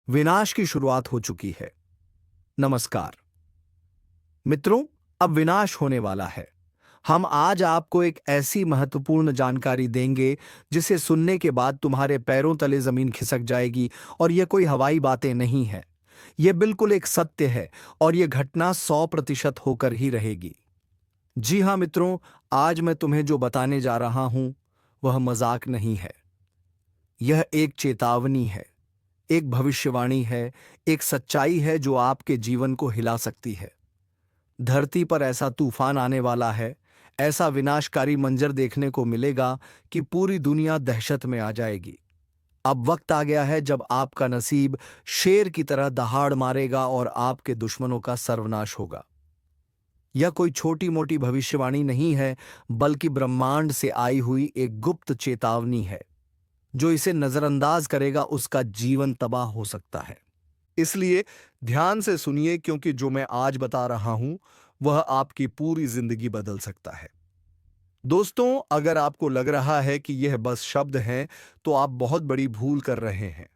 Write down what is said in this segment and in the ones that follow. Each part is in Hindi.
विनाश की शुरुआत हो चुकी है। नमस्कार मित्रों, अब विनाश होने वाला है। हम आज आपको एक ऐसी महत्वपूर्ण जानकारी देंगे जिसे सुनने के बाद तुम्हारे पैरों तले जमीन खिसक जाएगी। और यह कोई हवाई बातें नहीं है, यह बिल्कुल एक सत्य है। और यह घटना 100% होकर ही रहेगी। जी हाँ मित्रों, आज मैं तुम्हें जो बताने जा रहा हूं वह मजाक नहीं है। यह एक चेतावनी है, एक भविष्यवाणी है, एक सच्चाई है जो आपके जीवन को हिला सकती है। धरती पर ऐसा तूफान आने वाला है, ऐसा विनाशकारी मंजर देखने को मिलेगा कि पूरी दुनिया दहशत में आ जाएगी। अब वक्त आ गया है जब आपका नसीब शेर की तरह दहाड़ मारेगा और आपके दुश्मनों का सर्वनाश होगा। यह कोई छोटी मोटी भविष्यवाणी नहीं है, बल्कि ब्रह्मांड से आई हुई एक गुप्त चेतावनी है। जो इसे नजरअंदाज करेगा उसका जीवन तबाह हो सकता है। इसलिए ध्यान से सुनिए, क्योंकि जो मैं आज बता रहा हूं वह आपकी पूरी जिंदगी बदल सकता है। दोस्तों, अगर आपको लग रहा है कि यह बस शब्द हैं, तो आप बहुत बड़ी भूल कर रहे हैं।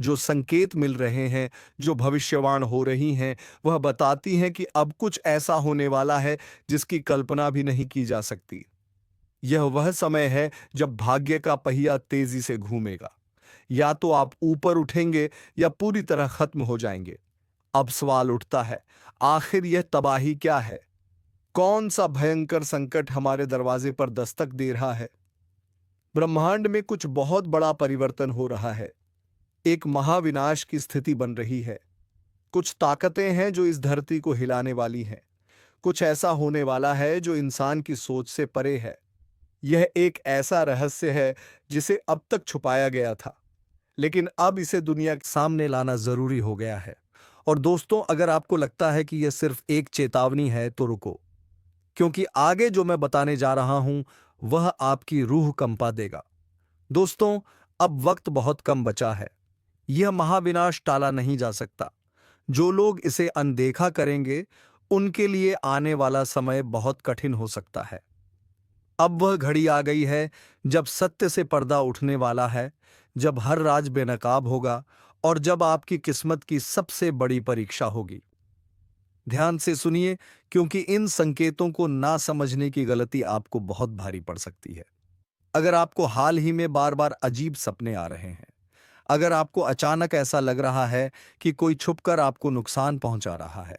जो संकेत मिल रहे हैं, जो भविष्यवाणी हो रही हैं, वह बताती हैं कि अब कुछ ऐसा होने वाला है जिसकी कल्पना भी नहीं की जा सकती। यह वह समय है जब भाग्य का पहिया तेजी से घूमेगा। या तो आप ऊपर उठेंगे या पूरी तरह खत्म हो जाएंगे। अब सवाल उठता है, आखिर यह तबाही क्या है? कौन सा भयंकर संकट हमारे दरवाजे पर दस्तक दे रहा है? ब्रह्मांड में कुछ बहुत बड़ा परिवर्तन हो रहा है। एक महाविनाश की स्थिति बन रही है। कुछ ताकतें हैं जो इस धरती को हिलाने वाली हैं। कुछ ऐसा होने वाला है जो इंसान की सोच से परे है। यह एक ऐसा रहस्य है जिसे अब तक छुपाया गया था, लेकिन अब इसे दुनिया के सामने लाना जरूरी हो गया है। और दोस्तों, अगर आपको लगता है कि यह सिर्फ एक चेतावनी है तो रुको, क्योंकि आगे जो मैं बताने जा रहा हूं वह आपकी रूह कंपा देगा। दोस्तों, अब वक्त बहुत कम बचा है। यह महाविनाश टाला नहीं जा सकता। जो लोग इसे अनदेखा करेंगे उनके लिए आने वाला समय बहुत कठिन हो सकता है। अब वह घड़ी आ गई है जब सत्य से पर्दा उठने वाला है, जब हर राज बेनकाब होगा और जब आपकी किस्मत की सबसे बड़ी परीक्षा होगी। ध्यान से सुनिए, क्योंकि इन संकेतों को ना समझने की गलती आपको बहुत भारी पड़ सकती है। अगर आपको हाल ही में बार बार अजीब सपने आ रहे हैं, अगर आपको अचानक ऐसा लग रहा है कि कोई छुपकर आपको नुकसान पहुंचा रहा है,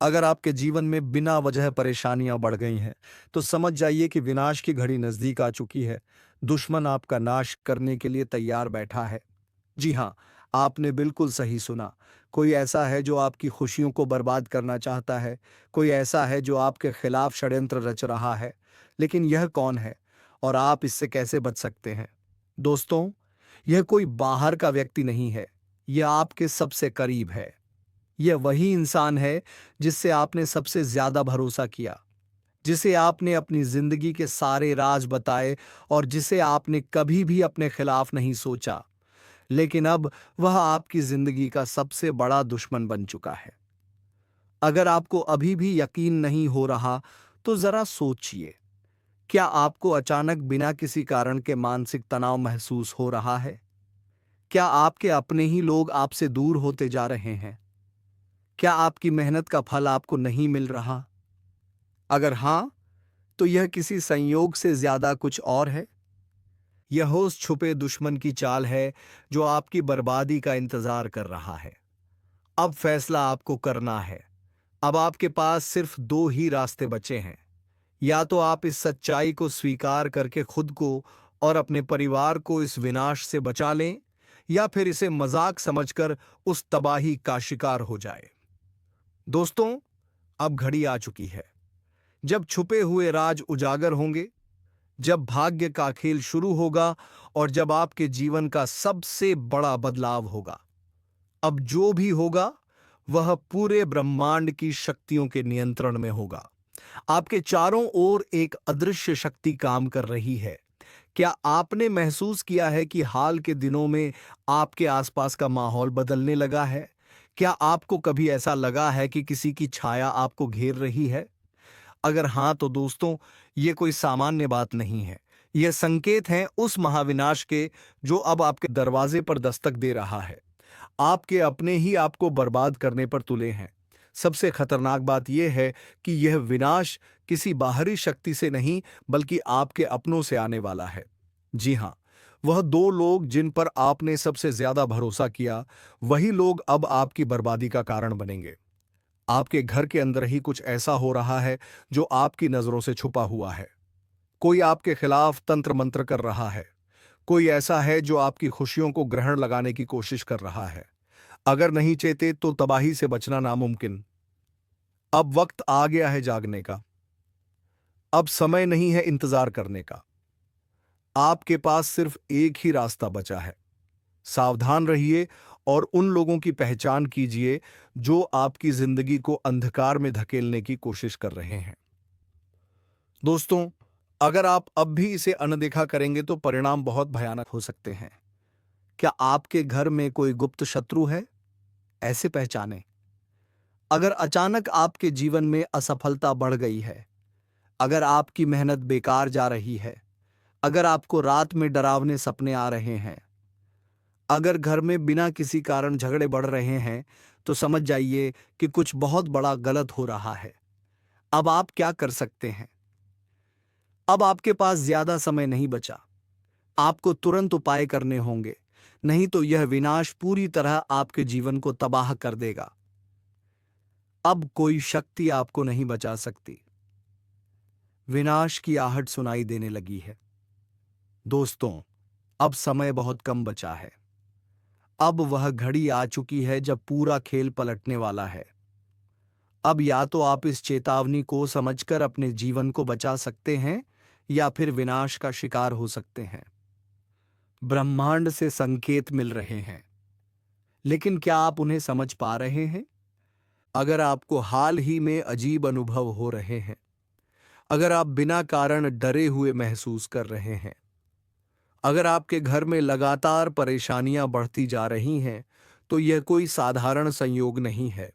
अगर आपके जीवन में बिना वजह परेशानियां बढ़ गई हैं, तो समझ जाइए कि विनाश की घड़ी नजदीक आ चुकी है। दुश्मन आपका नाश करने के लिए तैयार बैठा है। जी हाँ, आपने बिल्कुल सही सुना। कोई ऐसा है जो आपकी खुशियों को बर्बाद करना चाहता है। कोई ऐसा है जो आपके खिलाफ षड्यंत्र रच रहा है। लेकिन यह कौन है और आप इससे कैसे बच सकते हैं? दोस्तों, यह कोई बाहर का व्यक्ति नहीं है, यह आपके सबसे करीब है। यह वही इंसान है जिससे आपने सबसे ज्यादा भरोसा किया, जिसे आपने अपनी जिंदगी के सारे राज बताए और जिसे आपने कभी भी अपने खिलाफ नहीं सोचा। लेकिन अब वह आपकी जिंदगी का सबसे बड़ा दुश्मन बन चुका है। अगर आपको अभी भी यकीन नहीं हो रहा, तो जरा सोचिए, क्या आपको अचानक बिना किसी कारण के मानसिक तनाव महसूस हो रहा है? क्या आपके अपने ही लोग आपसे दूर होते जा रहे हैं? क्या आपकी मेहनत का फल आपको नहीं मिल रहा? अगर हां, तो यह किसी संयोग से ज्यादा कुछ और है। यह उस छुपे दुश्मन की चाल है जो आपकी बर्बादी का इंतजार कर रहा है। अब फैसला आपको करना है। अब आपके पास सिर्फ दो ही रास्ते बचे हैं। या तो आप इस सच्चाई को स्वीकार करके खुद को और अपने परिवार को इस विनाश से बचा लें, या फिर इसे मजाक समझकर उस तबाही का शिकार हो जाए। दोस्तों, अब घड़ी आ चुकी है जब छुपे हुए राज उजागर होंगे, जब भाग्य का खेल शुरू होगा और जब आपके जीवन का सबसे बड़ा बदलाव होगा। अब जो भी होगा वह पूरे ब्रह्मांड की शक्तियों के नियंत्रण में होगा। आपके चारों ओर एक अदृश्य शक्ति काम कर रही है। क्या आपने महसूस किया है कि हाल के दिनों में आपके आसपास का माहौल बदलने लगा है? क्या आपको कभी ऐसा लगा है कि किसी की छाया आपको घेर रही है? अगर हां, तो दोस्तों, ये कोई सामान्य बात नहीं है। यह संकेत है उस महाविनाश के जो अब आपके दरवाजे पर दस्तक दे रहा है। आपके अपने ही आपको बर्बाद करने पर तुले हैं। सबसे खतरनाक बात यह है कि यह विनाश किसी बाहरी शक्ति से नहीं, बल्कि आपके अपनों से आने वाला है। जी हाँ, वह दो लोग जिन पर आपने सबसे ज्यादा भरोसा किया, वही लोग अब आपकी बर्बादी का कारण बनेंगे। आपके घर के अंदर ही कुछ ऐसा हो रहा है जो आपकी नजरों से छुपा हुआ है। कोई आपके खिलाफ तंत्र मंत्र कर रहा है। कोई ऐसा है जो आपकी खुशियों को ग्रहण लगाने की कोशिश कर रहा है। अगर नहीं चेते तो तबाही से बचना नामुमकिन। अब वक्त आ गया है जागने का। अब समय नहीं है इंतजार करने का। आपके पास सिर्फ एक ही रास्ता बचा है। सावधान रहिए और उन लोगों की पहचान कीजिए जो आपकी जिंदगी को अंधकार में धकेलने की कोशिश कर रहे हैं। दोस्तों, अगर आप अब भी इसे अनदेखा करेंगे तो परिणाम बहुत भयानक हो सकते हैं। क्या आपके घर में कोई गुप्त शत्रु है? ऐसे पहचाने। अगर अचानक आपके जीवन में असफलता बढ़ गई है, अगर आपकी मेहनत बेकार जा रही है, अगर आपको रात में डरावने सपने आ रहे हैं, अगर घर में बिना किसी कारण झगड़े बढ़ रहे हैं, तो समझ जाइए कि कुछ बहुत बड़ा गलत हो रहा है। अब आप क्या कर सकते हैं? अब आपके पास ज्यादा समय नहीं बचा। आपको तुरंत उपाय करने होंगे, नहीं तो यह विनाश पूरी तरह आपके जीवन को तबाह कर देगा। अब कोई शक्ति आपको नहीं बचा सकती। विनाश की आहट सुनाई देने लगी है। दोस्तों, अब समय बहुत कम बचा है। अब वह घड़ी आ चुकी है जब पूरा खेल पलटने वाला है। अब या तो आप इस चेतावनी को समझकर अपने जीवन को बचा सकते हैं, या फिर विनाश का शिकार हो सकते हैं। ब्रह्मांड से संकेत मिल रहे हैं, लेकिन क्या आप उन्हें समझ पा रहे हैं? अगर आपको हाल ही में अजीब अनुभव हो रहे हैं, अगर आप बिना कारण डरे हुए महसूस कर रहे हैं, अगर आपके घर में लगातार परेशानियां बढ़ती जा रही हैं, तो यह कोई साधारण संयोग नहीं है।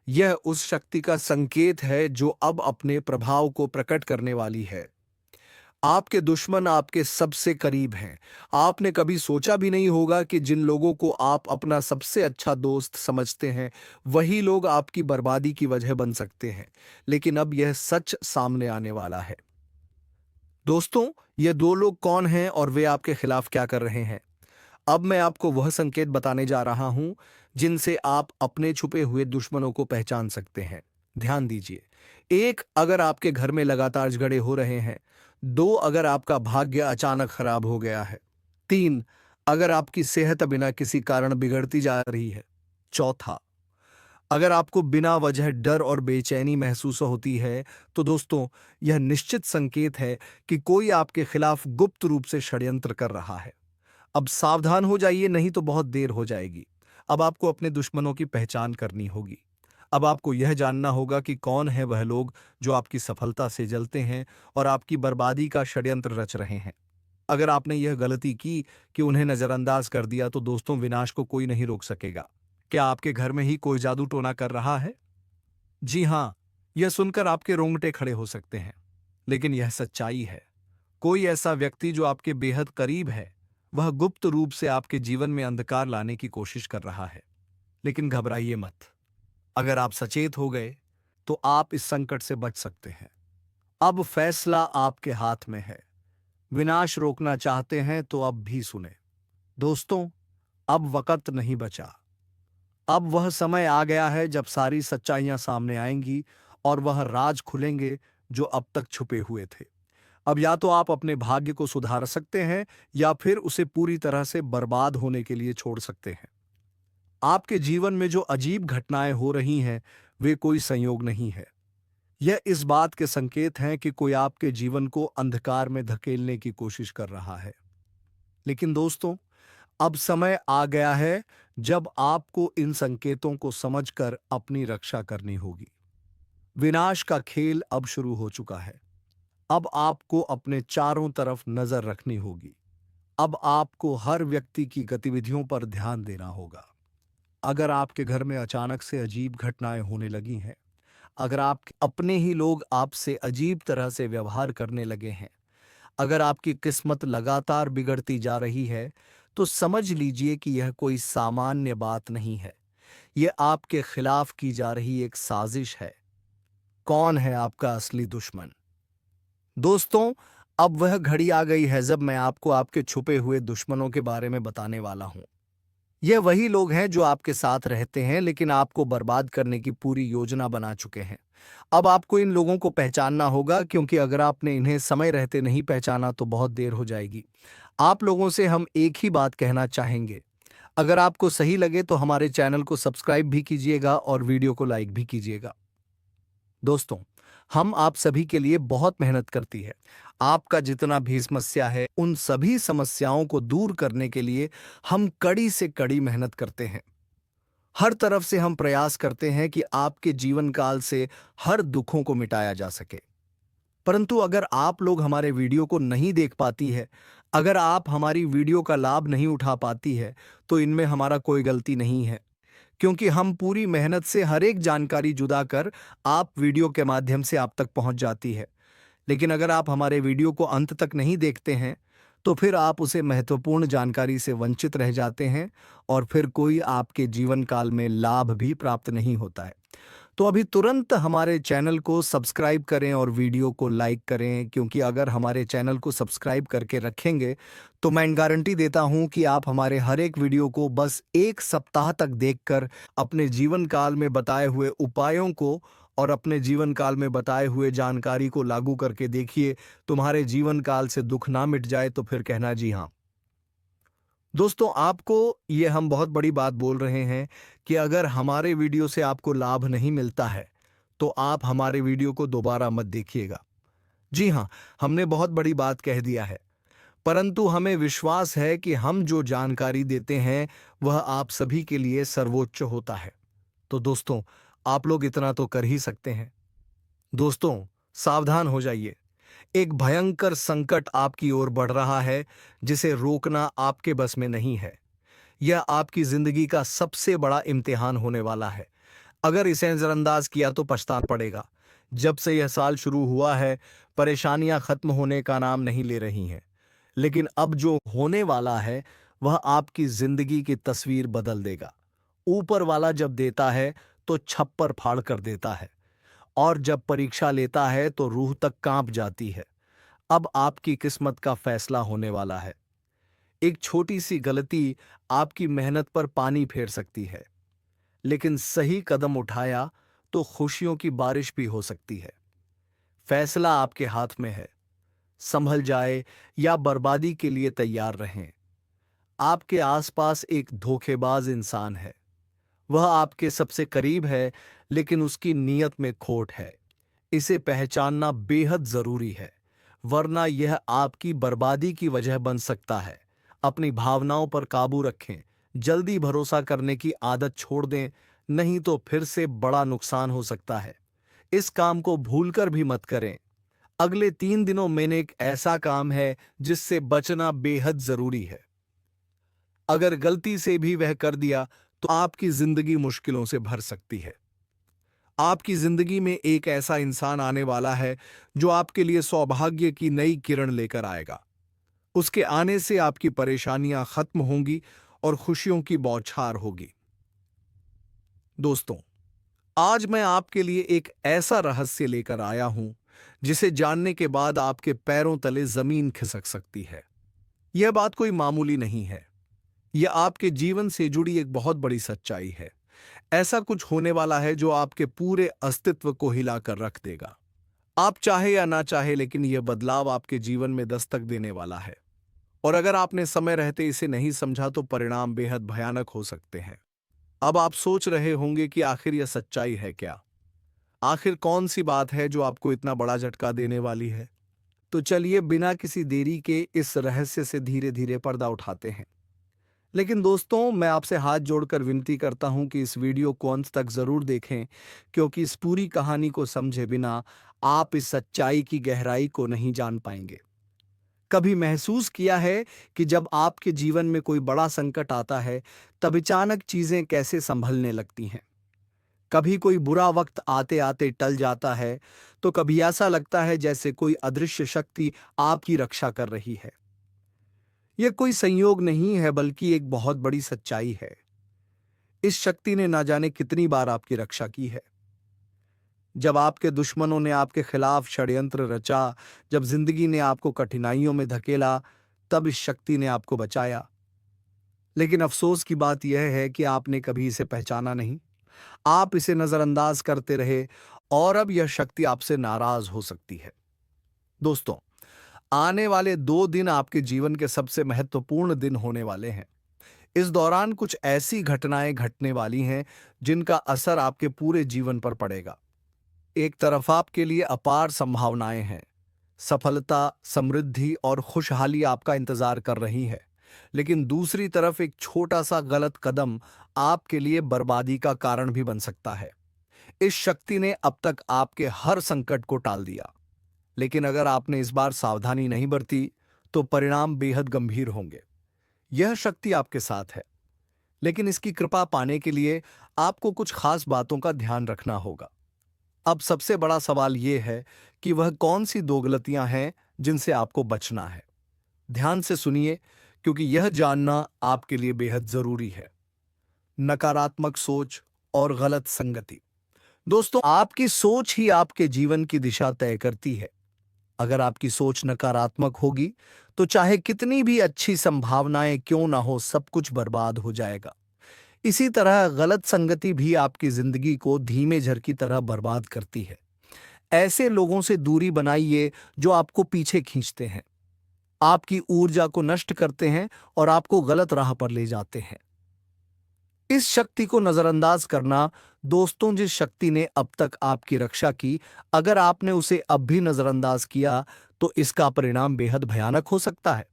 यह उस शक्ति का संकेत है जो अब अपने प्रभाव को प्रकट करने वाली है। आपके दुश्मन आपके सबसे करीब हैं। आपने कभी सोचा भी नहीं होगा कि जिन लोगों को आप अपना सबसे अच्छा दोस्त समझते हैं, वही लोग आपकी बर्बादी की वजह बन सकते हैं। लेकिन अब यह सच सामने आने वाला है। दोस्तों, ये दो लोग कौन हैं और वे आपके खिलाफ क्या कर रहे हैं? अब मैं आपको वह संकेत बताने जा रहा हूं जिनसे आप अपने छुपे हुए दुश्मनों को पहचान सकते हैं। ध्यान दीजिए। एक, अगर आपके घर में लगातार झगड़े हो रहे हैं। दो, अगर आपका भाग्य अचानक खराब हो गया है। तीन, अगर आपकी सेहत बिना किसी कारण बिगड़ती जा रही है। चौथा, अगर आपको बिना वजह डर और बेचैनी महसूस होती है, तो दोस्तों, यह निश्चित संकेत है कि कोई आपके खिलाफ गुप्त रूप से षड्यंत्र कर रहा है। अब सावधान हो जाइए, नहीं तो बहुत देर हो जाएगी। अब आपको अपने दुश्मनों की पहचान करनी होगी। अब आपको यह जानना होगा कि कौन है वह लोग जो आपकी सफलता से जलते हैं और आपकी बर्बादी का षड्यंत्र रच रहे हैं। अगर आपने यह गलती की कि उन्हें नजरअंदाज कर दिया, तो दोस्तों, विनाश को कोई नहीं रोक सकेगा। क्या आपके घर में ही कोई जादू टोना कर रहा है? जी हाँ, यह सुनकर आपके रोंगटे खड़े हो सकते हैं, लेकिन यह सच्चाई है। कोई ऐसा व्यक्ति जो आपके बेहद करीब है, वह गुप्त रूप से आपके जीवन में अंधकार लाने की कोशिश कर रहा है। लेकिन घबराइए मत। अगर आप सचेत हो गए, तो आप इस संकट से बच सकते हैं। अब फैसला आपके हाथ में है। विनाश रोकना चाहते हैं तो अब भी सुने। दोस्तों, अब वक्त नहीं बचा। अब वह समय आ गया है जब सारी सच्चाइयां सामने आएंगी और वह राज खुलेंगे जो अब तक छुपे हुए थे। अब या तो आप अपने भाग्य को सुधार सकते हैं, या फिर उसे पूरी तरह से बर्बाद होने के लिए छोड़ सकते हैं। आपके जीवन में जो अजीब घटनाएं हो रही हैं, वे कोई संयोग नहीं है। यह इस बात के संकेत हैं कि कोई आपके जीवन को अंधकार में धकेलने की कोशिश कर रहा है। लेकिन दोस्तों, अब समय आ गया है जब आपको इन संकेतों को समझकर अपनी रक्षा करनी होगी। विनाश का खेल अब शुरू हो चुका है। अब आपको अपने चारों तरफ नजर रखनी होगी। अब आपको हर व्यक्ति की गतिविधियों पर ध्यान देना होगा। अगर आपके घर में अचानक से अजीब घटनाएं होने लगी हैं, अगर आप अपने ही लोग आपसे अजीब तरह से व्यवहार करने लगे हैं, अगर आपकी किस्मत लगातार बिगड़ती जा रही है, तो समझ लीजिए कि यह कोई सामान्य बात नहीं है। यह आपके खिलाफ की जा रही एक साजिश है। कौन है आपका असली दुश्मन? दोस्तों, अब वह घड़ी आ गई है जब मैं आपको आपके छुपे हुए दुश्मनों के बारे में बताने वाला हूं। यह वही लोग हैं जो आपके साथ रहते हैं लेकिन आपको बर्बाद करने की पूरी योजना बना चुके हैं। अब आपको इन लोगों को पहचानना होगा, क्योंकि अगर आपने इन्हें समय रहते नहीं पहचाना तो बहुत देर हो जाएगी। आप लोगों से हम एक ही बात कहना चाहेंगे। अगर आपको सही लगे तो हमारे चैनल को सब्सक्राइब भी कीजिएगा और वीडियो को लाइक भी कीजिएगा। दोस्तों, हम आप सभी के लिए बहुत मेहनत करती है। आपका जितना भी समस्या है, उन सभी समस्याओं को दूर करने के लिए हम कड़ी से कड़ी मेहनत करते हैं। हर तरफ से हम प्रयास करते हैं कि आपके जीवन काल से हर दुखों को मिटाया जा सके। परंतु अगर आप लोग हमारे वीडियो को नहीं देख पाती है, अगर आप हमारी वीडियो का लाभ नहीं उठा पाती है, तो इनमें हमारा कोई गलती नहीं है, क्योंकि हम पूरी मेहनत से हर एक जानकारी जुदा कर आप वीडियो के माध्यम से आप तक पहुंच जाती है। लेकिन अगर आप हमारे वीडियो को अंत तक नहीं देखते हैं, तो फिर आप उसे महत्वपूर्ण जानकारी से वंचित रह जाते हैं और फिर कोई आपके जीवन काल में लाभ भी प्राप्त नहीं होता है। तो अभी तुरंत हमारे चैनल को सब्सक्राइब करें और वीडियो को लाइक करें, क्योंकि अगर हमारे चैनल को सब्सक्राइब करके रखेंगे तो मैं गारंटी देता हूं कि आप हमारे हर एक वीडियो को बस 1 सप्ताह तक देखकर अपने जीवन काल में बताए हुए उपायों को और अपने जीवन काल में बताए हुए जानकारी को लागू करके देखिए। तुम्हारे जीवन काल से दुख ना मिट जाए तो फिर कहना जी हाँ। दोस्तों, आपको ये हम बहुत बड़ी बात बोल रहे हैं कि अगर हमारे वीडियो से आपको लाभ नहीं मिलता है तो आप हमारे वीडियो को दोबारा मत देखिएगा। जी हाँ, हमने बहुत बड़ी बात कह दिया है, परंतु हमें विश्वास है कि हम जो जानकारी देते हैं वह आप सभी के लिए सर्वोच्च होता है। तो दोस्तों, आप लोग इतना तो कर ही सकते हैं। दोस्तों, सावधान हो जाइए। एक भयंकर संकट आपकी ओर बढ़ रहा है जिसे रोकना आपके बस में नहीं है। यह आपकी जिंदगी का सबसे बड़ा इम्तिहान होने वाला है। अगर इसे नजरअंदाज किया तो पछताना पड़ेगा। जब से यह साल शुरू हुआ है, परेशानियां खत्म होने का नाम नहीं ले रही हैं। लेकिन अब जो होने वाला है वह आपकी जिंदगी की तस्वीर बदल देगा। ऊपर वाला जब देता है तो छप्पर फाड़ कर देता है, और जब परीक्षा लेता है तो रूह तक कांप जाती है। अब आपकी किस्मत का फैसला होने वाला है। एक छोटी सी गलती आपकी मेहनत पर पानी फेर सकती है, लेकिन सही कदम उठाया तो खुशियों की बारिश भी हो सकती है। फैसला आपके हाथ में है। संभल जाए या बर्बादी के लिए तैयार रहें। आपके आसपास एक धोखेबाज इंसान है। वह आपके सबसे करीब है, लेकिन उसकी नीयत में खोट है। इसे पहचानना बेहद जरूरी है, वरना यह आपकी बर्बादी की वजह बन सकता है। अपनी भावनाओं पर काबू रखें। जल्दी भरोसा करने की आदत छोड़ दें, नहीं तो फिर से बड़ा नुकसान हो सकता है। इस काम को भूलकर भी मत करें। अगले 3 दिनों में एक ऐसा काम है जिससे बचना बेहद जरूरी है। अगर गलती से भी वह कर दिया तो आपकी जिंदगी मुश्किलों से भर सकती है। आपकी जिंदगी में एक ऐसा इंसान आने वाला है जो आपके लिए सौभाग्य की नई किरण लेकर आएगा। उसके आने से आपकी परेशानियां खत्म होंगी और खुशियों की बौछार होगी। दोस्तों, आज मैं आपके लिए एक ऐसा रहस्य लेकर आया हूं जिसे जानने के बाद आपके पैरों तले जमीन खिसक सकती है। यह बात कोई मामूली नहीं है। यह आपके जीवन से जुड़ी एक बहुत बड़ी सच्चाई है। ऐसा कुछ होने वाला है जो आपके पूरे अस्तित्व को हिलाकर रख देगा। आप चाहे या ना चाहे, लेकिन यह बदलाव आपके जीवन में दस्तक देने वाला है। और अगर आपने समय रहते इसे नहीं समझा तो परिणाम बेहद भयानक हो सकते हैं। अब आप सोच रहे होंगे कि आखिर यह सच्चाई है क्या? आखिर कौन सी बात है जो आपको इतना बड़ा झटका देने वाली है? तो चलिए बिना किसी देरी के इस रहस्य से धीरे धीरे पर्दा उठाते हैं। लेकिन दोस्तों, मैं आपसे हाथ जोड़कर विनती करता हूं कि इस वीडियो को अंत तक जरूर देखें, क्योंकि इस पूरी कहानी को समझे बिना आप इस सच्चाई की गहराई को नहीं जान पाएंगे। कभी महसूस किया है कि जब आपके जीवन में कोई बड़ा संकट आता है तब अचानक चीजें कैसे संभलने लगती हैं? कभी कोई बुरा वक्त आते आते टल जाता है, तो कभी ऐसा लगता है जैसे कोई अदृश्य शक्ति आपकी रक्षा कर रही है। यह कोई संयोग नहीं है बल्कि एक बहुत बड़ी सच्चाई है। इस शक्ति ने ना जाने कितनी बार आपकी रक्षा की है। जब आपके दुश्मनों ने आपके खिलाफ षड्यंत्र रचा, जब जिंदगी ने आपको कठिनाइयों में धकेला, तब इस शक्ति ने आपको बचाया। लेकिन अफसोस की बात यह है कि आपने कभी इसे पहचाना नहीं। आप इसे नजरअंदाज करते रहे और अब यह शक्ति आपसे नाराज हो सकती है। दोस्तों, आने वाले 2 दिन आपके जीवन के सबसे महत्वपूर्ण दिन होने वाले हैं। इस दौरान कुछ ऐसी घटनाएं घटने वाली हैं जिनका असर आपके पूरे जीवन पर पड़ेगा। एक तरफ आपके लिए अपार संभावनाएं हैं। सफलता, समृद्धि और खुशहाली आपका इंतजार कर रही है। लेकिन दूसरी तरफ एक छोटा सा गलत कदम आपके लिए बर्बादी का कारण भी बन सकता है। इस शक्ति ने अब तक आपके हर संकट को टाल दिया, लेकिन अगर आपने इस बार सावधानी नहीं बरती तो परिणाम बेहद गंभीर होंगे। यह शक्ति आपके साथ है, लेकिन इसकी कृपा पाने के लिए आपको कुछ खास बातों का ध्यान रखना होगा। अब सबसे बड़ा सवाल यह है कि वह कौन सी 2 गलतियां हैं जिनसे आपको बचना है। ध्यान से सुनिए, क्योंकि यह जानना आपके लिए बेहद जरूरी है। नकारात्मक सोच और गलत संगति। दोस्तों, आपकी सोच ही आपके जीवन की दिशा तय करती है। अगर आपकी सोच नकारात्मक होगी तो चाहे कितनी भी अच्छी संभावनाएं क्यों ना हो, सब कुछ बर्बाद हो जाएगा। इसी तरह गलत संगति भी आपकी जिंदगी को धीमे झर की तरह बर्बाद करती है। ऐसे लोगों से दूरी बनाइए जो आपको पीछे खींचते हैं, आपकी ऊर्जा को नष्ट करते हैं और आपको गलत राह पर ले जाते हैं। इस शक्ति को नजरअंदाज करना। दोस्तों, जिस शक्ति ने अब तक आपकी रक्षा की, अगर आपने उसे अब भी नजरअंदाज किया तो इसका परिणाम बेहद भयानक हो सकता है।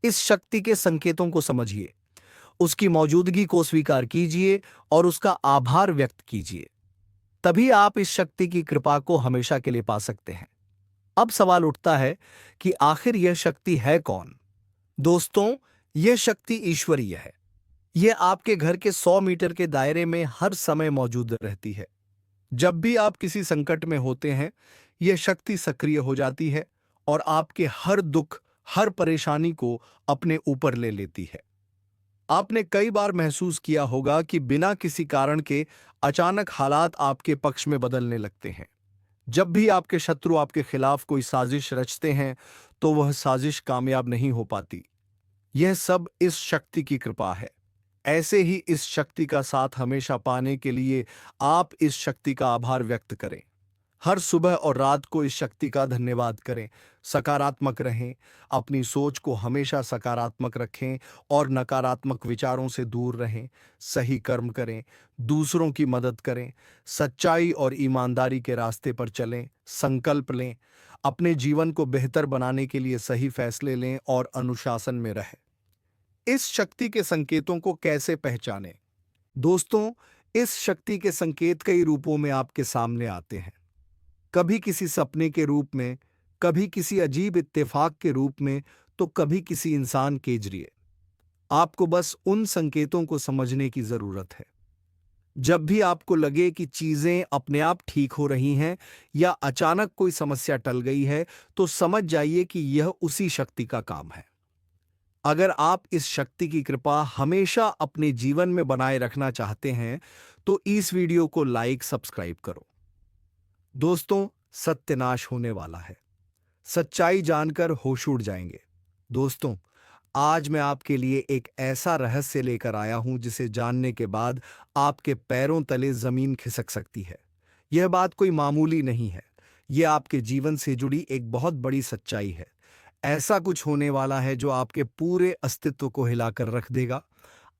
इस शक्ति के संकेतों को समझिए, उसकी मौजूदगी को स्वीकार कीजिए और उसका आभार व्यक्त कीजिए। तभी आप इस शक्ति की कृपा को हमेशा के लिए पा सकते हैं। अब सवाल उठता है कि आखिर यह शक्ति है कौन? दोस्तों, यह शक्ति ईश्वरीय है। यह आपके घर के 100 मीटर के दायरे में हर समय मौजूद रहती है। जब भी आप किसी संकट में होते हैं, यह शक्ति सक्रिय हो जाती है और आपके हर दुख, हर परेशानी को अपने ऊपर ले लेती है। आपने कई बार महसूस किया होगा कि बिना किसी कारण के अचानक हालात आपके पक्ष में बदलने लगते हैं। जब भी आपके शत्रु आपके खिलाफ कोई साजिश रचते हैं, तो वह साजिश कामयाब नहीं हो पाती। यह सब इस शक्ति की कृपा है। ऐसे ही इस शक्ति का साथ हमेशा पाने के लिए आप इस शक्ति का आभार व्यक्त करें। हर सुबह और रात को इस शक्ति का धन्यवाद करें। सकारात्मक रहें, अपनी सोच को हमेशा सकारात्मक रखें और नकारात्मक विचारों से दूर रहें। सही कर्म करें, दूसरों की मदद करें, सच्चाई और ईमानदारी के रास्ते पर चलें, संकल्प लें, अपने जीवन को बेहतर बनाने के लिए सही फैसले लें और अनुशासन में रहें। इस शक्ति के संकेतों को कैसे पहचानें? दोस्तों, इस शक्ति के संकेत कई रूपों में आपके सामने आते हैं। कभी किसी सपने के रूप में, कभी किसी अजीब इत्तेफाक के रूप में, तो कभी किसी इंसान के जरिए। आपको बस उन संकेतों को समझने की जरूरत है। जब भी आपको लगे कि चीजें अपने आप ठीक हो रही हैं या अचानक कोई समस्या टल गई है, तो समझ जाइए कि यह उसी शक्ति का काम है। अगर आप इस शक्ति की कृपा हमेशा अपने जीवन में बनाए रखना चाहते हैं, तो इस वीडियो को लाइक, सब्सक्राइब करो। दोस्तों, सत्यानाश होने वाला है। सच्चाई जानकर होश उड़ जाएंगे। दोस्तों, आज मैं आपके लिए एक ऐसा रहस्य लेकर आया हूं जिसे जानने के बाद आपके पैरों तले जमीन खिसक सकती है। यह बात कोई मामूली नहीं है। यह आपके जीवन से जुड़ी एक बहुत बड़ी सच्चाई है। ऐसा कुछ होने वाला है जो आपके पूरे अस्तित्व को हिलाकर रख देगा।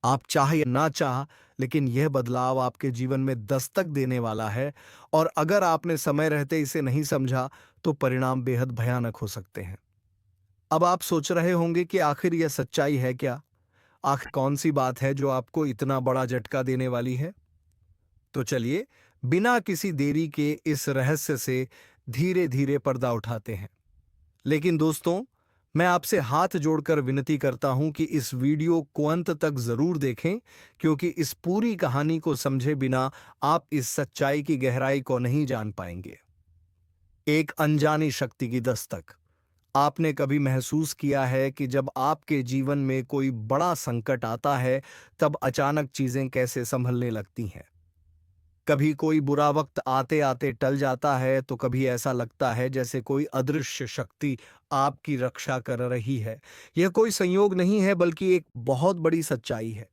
आप चाह या ना चाह, लेकिन यह बदलाव आपके जीवन में दस्तक देने वाला है, और अगर आपने समय रहते इसे नहीं समझा तो परिणाम बेहद भयानक हो सकते हैं। अब आप सोच रहे होंगे कि आखिर यह सच्चाई है क्या? आखिर कौन सी बात है जो आपको इतना बड़ा झटका देने वाली है? तो चलिए, बिना किसी देरी के इस रहस्य से धीरे धीरे पर्दा उठाते हैं। लेकिन दोस्तों, मैं आपसे हाथ जोड़कर विनती करता हूं कि इस वीडियो को अंत तक जरूर देखें, क्योंकि इस पूरी कहानी को समझे बिना आप इस सच्चाई की गहराई को नहीं जान पाएंगे। एक अनजानी शक्ति की दस्तक। आपने कभी महसूस किया है कि जब आपके जीवन में कोई बड़ा संकट आता है, तब अचानक चीजें कैसे संभलने लगती हैं? कभी कोई बुरा वक्त आते आते टल जाता है, तो कभी ऐसा लगता है जैसे कोई अदृश्य शक्ति आपकी रक्षा कर रही है। यह कोई संयोग नहीं है, बल्कि एक बहुत बड़ी सच्चाई है।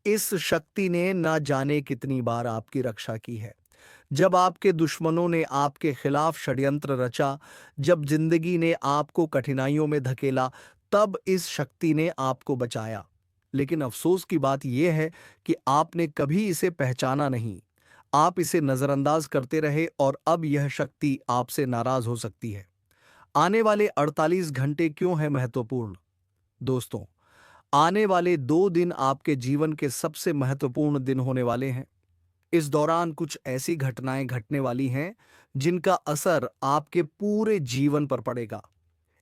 इस शक्ति ने ना जाने कितनी बार आपकी रक्षा की है। जब आपके दुश्मनों ने आपके खिलाफ षड्यंत्र रचा, जब जिंदगी ने आपको कठिनाइयों में धकेला, तब इस शक्ति ने आपको बचाया। लेकिन अफसोस की बात यह है कि आपने कभी इसे पहचाना नहीं। आप इसे नजरअंदाज करते रहे और अब यह शक्ति आपसे नाराज हो सकती है। आने वाले 48 घंटे क्यों है महत्वपूर्ण? दोस्तों, आने वाले 2 दिन आपके जीवन के सबसे महत्वपूर्ण दिन होने वाले हैं। इस दौरान कुछ ऐसी घटनाएं घटने वाली हैं जिनका असर आपके पूरे जीवन पर पड़ेगा।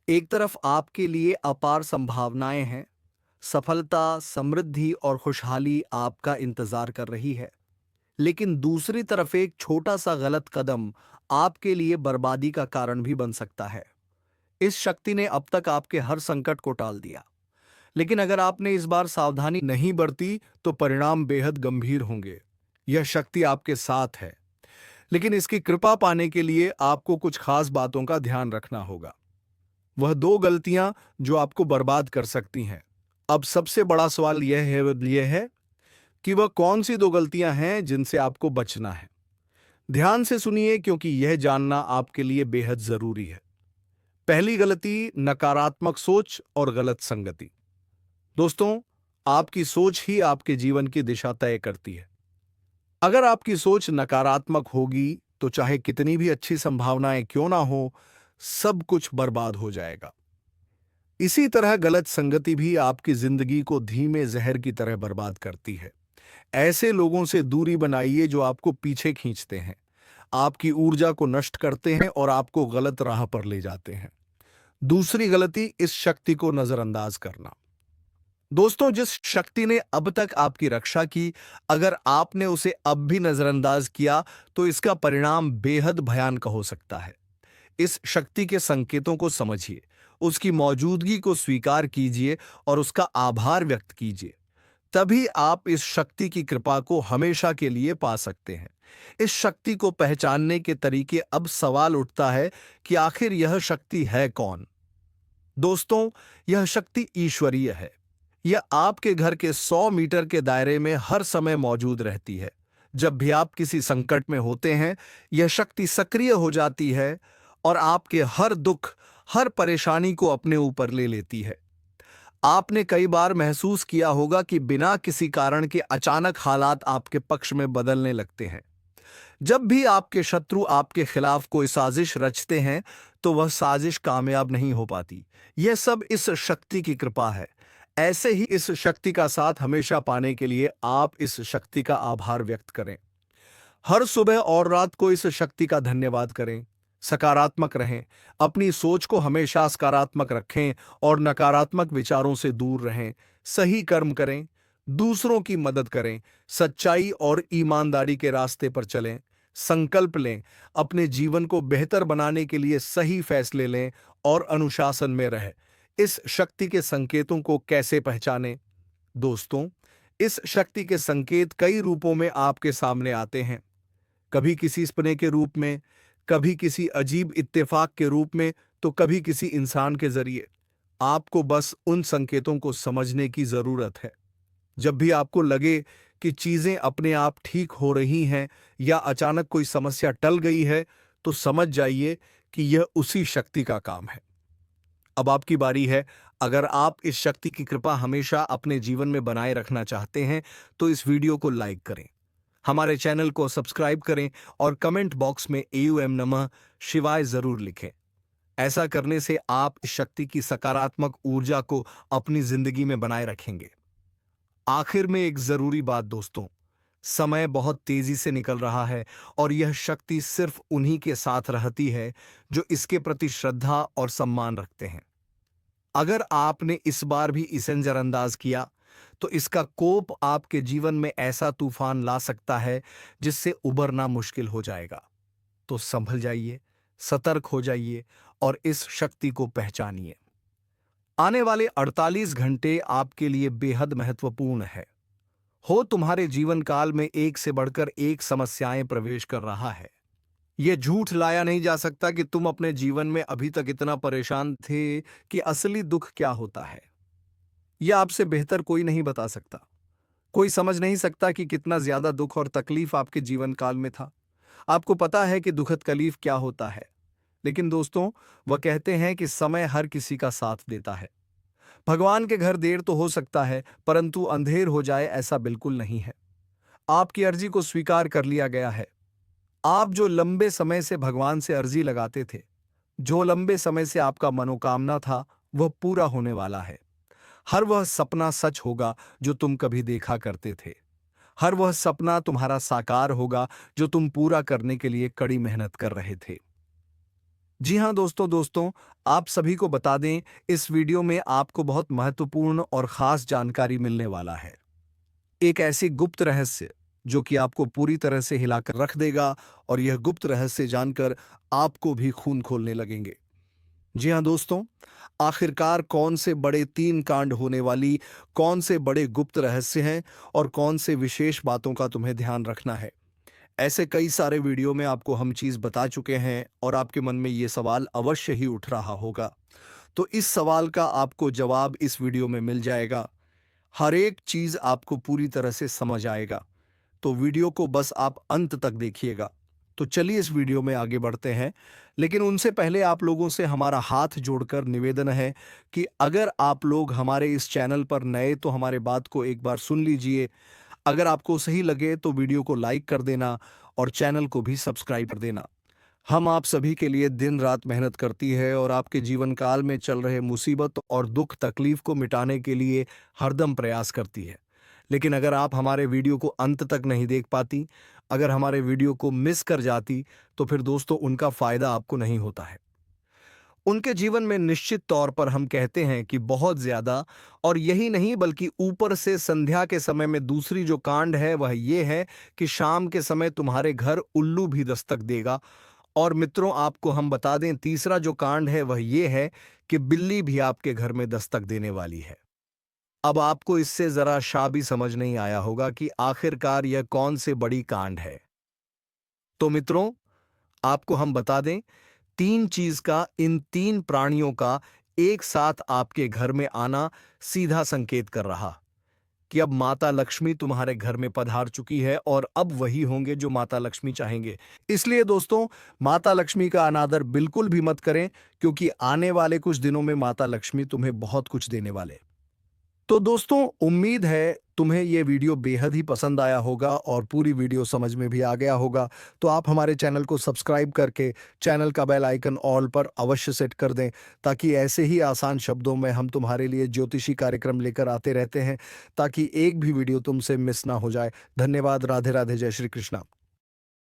एक तरफ आपके लिए अपार संभावनाएं हैं, सफलता, समृद्धि और खुशहाली आपका इंतजार कर रही है। लेकिन दूसरी तरफ एक छोटा सा गलत कदम आपके लिए बर्बादी का कारण भी बन सकता है। इस शक्ति ने अब तक आपके हर संकट को टाल दिया, लेकिन अगर आपने इस बार सावधानी नहीं बरती तो परिणाम बेहद गंभीर होंगे। यह शक्ति आपके साथ है, लेकिन इसकी कृपा पाने के लिए आपको कुछ खास बातों का ध्यान रखना होगा। वह 2 गलतियां जो आपको बर्बाद कर सकती हैं। अब सबसे बड़ा सवाल यह है कि वह कौन सी 2 गलतियां हैं जिनसे आपको बचना है। ध्यान से सुनिए, क्योंकि यह जानना आपके लिए बेहद जरूरी है। पहली गलती, नकारात्मक सोच और गलत संगति। दोस्तों, आपकी सोच ही आपके जीवन की दिशा तय करती है। अगर आपकी सोच नकारात्मक होगी, तो चाहे कितनी भी अच्छी संभावनाएं क्यों ना हो, सब कुछ बर्बाद हो जाएगा। इसी तरह गलत संगति भी आपकी जिंदगी को धीमे जहर की तरह बर्बाद करती है। ऐसे लोगों से दूरी बनाइए जो आपको पीछे खींचते हैं, आपकी ऊर्जा को नष्ट करते हैं और आपको गलत राह पर ले जाते हैं। दूसरी गलती, इस शक्ति को नजरअंदाज करना। दोस्तों, जिस शक्ति ने अब तक आपकी रक्षा की, अगर आपने उसे अब भी नजरअंदाज किया, तो इसका परिणाम बेहद भयानक हो सकता है। इस शक्ति के संकेतों को समझिए, उसकी मौजूदगी को स्वीकार कीजिए और उसका आभार व्यक्त कीजिए। तभी आप इस शक्ति की कृपा को हमेशा के लिए पा सकते हैं। इस शक्ति को पहचानने के तरीके, अब सवाल उठता है कि आखिर यह शक्ति है कौन? दोस्तों, यह शक्ति ईश्वरीय है। यह आपके घर के 100 मीटर के दायरे में हर समय मौजूद रहती है। जब भी आप किसी संकट में होते हैं, यह शक्ति सक्रिय हो जाती है और आपके हर दुख, हर परेशानी को अपने ऊपर ले लेती है। आपने कई बार महसूस किया होगा कि बिना किसी कारण के अचानक हालात आपके पक्ष में बदलने लगते हैं। जब भी आपके शत्रु आपके खिलाफ कोई साजिश रचते हैं, तो वह साजिश कामयाब नहीं हो पाती। यह सब इस शक्ति की कृपा है। ऐसे ही इस शक्ति का साथ हमेशा पाने के लिए आप इस शक्ति का आभार व्यक्त करें। हर सुबह और रात को इस शक्ति का धन्यवाद करें। सकारात्मक रहें, अपनी सोच को हमेशा सकारात्मक रखें और नकारात्मक विचारों से दूर रहें। सही कर्म करें, दूसरों की मदद करें, सच्चाई और ईमानदारी के रास्ते पर चलें। संकल्प लें, अपने जीवन को बेहतर बनाने के लिए सही फैसले लें और अनुशासन में रहें। इस शक्ति के संकेतों को कैसे पहचानें? दोस्तों, इस शक्ति के संकेत कई रूपों में आपके सामने आते हैं। कभी किसी सपने के रूप में, कभी किसी अजीब इत्तेफाक के रूप में, तो कभी किसी इंसान के जरिए। आपको बस उन संकेतों को समझने की जरूरत है। जब भी आपको लगे कि चीजें अपने आप ठीक हो रही हैं या अचानक कोई समस्या टल गई है, तो समझ जाइए कि यह उसी शक्ति का काम है। अब आपकी बारी है। अगर आप इस शक्ति की कृपा हमेशा अपने जीवन में बनाए रखना चाहते हैं, तो इस वीडियो को लाइक करें, हमारे चैनल को सब्सक्राइब करें और कमेंट बॉक्स में एयूएम नमः शिवाय जरूर लिखें। ऐसा करने से आप इस शक्ति की सकारात्मक ऊर्जा को अपनी जिंदगी में बनाए रखेंगे। आखिर में एक जरूरी बात दोस्तों, समय बहुत तेजी से निकल रहा है और यह शक्ति सिर्फ उन्हीं के साथ रहती है जो इसके प्रति श्रद्धा और सम्मान रखते हैं। अगर आपने इस बार भी इसे नजरअंदाज किया, तो इसका कोप आपके जीवन में ऐसा तूफान ला सकता है जिससे उबरना मुश्किल हो जाएगा। तो संभल जाइए, सतर्क हो जाइए और इस शक्ति को पहचानिए। आने वाले 48 घंटे आपके लिए बेहद महत्वपूर्ण है। हो तुम्हारे जीवन काल में एक से बढ़कर एक समस्याएं प्रवेश कर रहा है। यह झूठ लाया नहीं जा सकता कि तुम अपने जीवन में अभी तक इतना परेशान थे कि असली दुख क्या होता है। यह आपसे बेहतर कोई नहीं बता सकता। कोई समझ नहीं सकता कि कितना ज्यादा दुख और तकलीफ आपके जीवन काल में था। आपको पता है कि दुखद तकलीफ क्या होता है, लेकिन दोस्तों, वह कहते हैं कि समय हर किसी का साथ देता है। भगवान के घर देर तो हो सकता है, परंतु अंधेर हो जाए ऐसा बिल्कुल नहीं है। आपकी अर्जी को स्वीकार कर लिया गया है। आप जो लंबे समय से भगवान से अर्जी लगाते थे, जो लंबे समय से आपका मनोकामना था, वह पूरा होने वाला है। हर वह सपना सच होगा जो तुम कभी देखा करते थे। हर वह सपना तुम्हारा साकार होगा जो तुम पूरा करने के लिए कड़ी मेहनत कर रहे थे। जी हाँ दोस्तों, आप सभी को बता दें, इस वीडियो में आपको बहुत महत्वपूर्ण और खास जानकारी मिलने वाला है। एक ऐसी गुप्त रहस्य जो कि आपको पूरी तरह से हिलाकर रख देगा, और यह गुप्त रहस्य जानकर आपको भी खून खोलने लगेंगे। जी हाँ दोस्तों, आखिरकार कौन से बड़े 3 कांड होने वाली, कौन से बड़े गुप्त रहस्य हैं और कौन से विशेष बातों का तुम्हें ध्यान रखना है। ऐसे कई सारे वीडियो में आपको हम चीज बता चुके हैं और आपके मन में ये सवाल अवश्य ही उठ रहा होगा। तो इस सवाल का आपको जवाब इस वीडियो में मिल जाएगा। हर एक चीज आपको पूरी तरह से समझ आएगा। तो वीडियो को बस आप अंत तक देखिएगा। तो चलिए इस वीडियो में आगे बढ़ते हैं, लेकिन उनसे पहले आप लोगों से हमारा हाथ जोड़कर निवेदन है कि अगर आप लोग हमारे इस चैनल पर नए तो हमारे बात को एक बार सुन लीजिए। अगर आपको सही लगे तो वीडियो को लाइक कर देना और चैनल को भी सब्सक्राइब कर देना। हम आप सभी के लिए दिन रात मेहनत करती है और आपके जीवन काल में चल रहे मुसीबत और दुख तकलीफ को मिटाने के लिए हरदम प्रयास करती है। लेकिन अगर आप हमारे वीडियो को अंत तक नहीं देख पाती, अगर हमारे वीडियो को मिस कर जाती, तो फिर दोस्तों उनका फायदा आपको नहीं होता है। उनके जीवन में निश्चित तौर पर हम कहते हैं कि बहुत ज्यादा, और यही नहीं बल्कि ऊपर से संध्या के समय में दूसरी जो कांड है वह ये है कि शाम के समय तुम्हारे घर उल्लू भी दस्तक देगा। और मित्रों, आपको हम बता दें, तीसरा जो कांड है वह ये है कि बिल्ली भी आपके घर में दस्तक देने वाली है। अब आपको इससे जरा शाह भी समझ नहीं आया होगा कि आखिरकार यह कौन से बड़ी कांड है। तो मित्रों, आपको हम बता दें, 3 चीज का, इन 3 प्राणियों का एक साथ आपके घर में आना सीधा संकेत कर रहा कि अब माता लक्ष्मी तुम्हारे घर में पधार चुकी है, और अब वही होंगे जो माता लक्ष्मी चाहेंगे। इसलिए दोस्तों, माता लक्ष्मी का अनादर बिल्कुल भी मत करें, क्योंकि आने वाले कुछ दिनों में माता लक्ष्मी तुम्हें बहुत कुछ देने वाले। तो दोस्तों, उम्मीद है तुम्हें ये वीडियो बेहद ही पसंद आया होगा और पूरी वीडियो समझ में भी आ गया होगा। तो आप हमारे चैनल को सब्सक्राइब करके चैनल का बेल आइकन ऑल पर अवश्य सेट कर दें, ताकि ऐसे ही आसान शब्दों में हम तुम्हारे लिए ज्योतिषी कार्यक्रम लेकर आते रहते हैं, ताकि एक भी वीडियो तुमसे मिस ना हो जाए। धन्यवाद। राधे राधे। जय श्री कृष्णा।